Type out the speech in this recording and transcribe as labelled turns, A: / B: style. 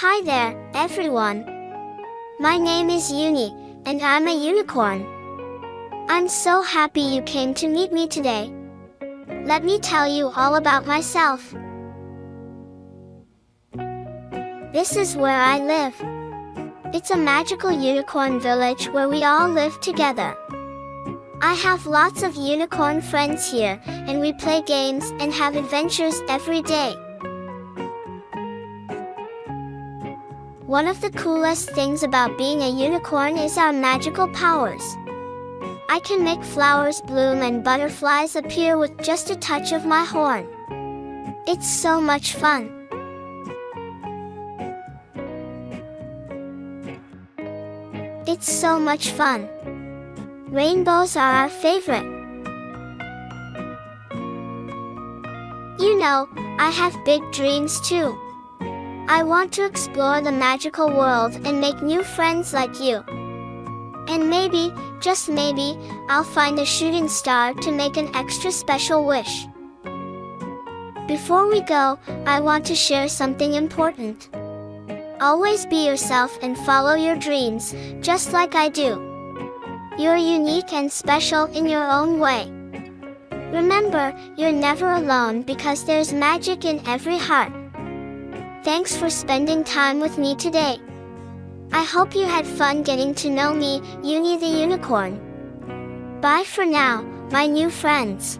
A: Hi there, everyone. My name is Uni, and I'm a unicorn. I'm so happy you came to meet me today. Let me tell you all about myself. This is where I live. It's a magical unicorn village where we all live together. I have lots of unicorn friends here, and we play games and have adventures every day. One of the coolest things about being a unicorn is our magical powers. I can make flowers bloom and butterflies appear with just a touch of my horn. It's so much fun. It's so much fun. Rainbows are our favorite. You know, I have big dreams too. I want to explore the magical world and make new friends like you. And maybe, just maybe, I'll find a shooting star to make an extra special wish. Before we go, I want to share something important. Always be yourself and follow your dreams, just like I do. You're unique and special in your own way. Remember, you're never alone because there's magic in every heart. Thanks for spending time with me today. I hope you had fun getting to know me, Uni the Unicorn. Bye for now, my new friends.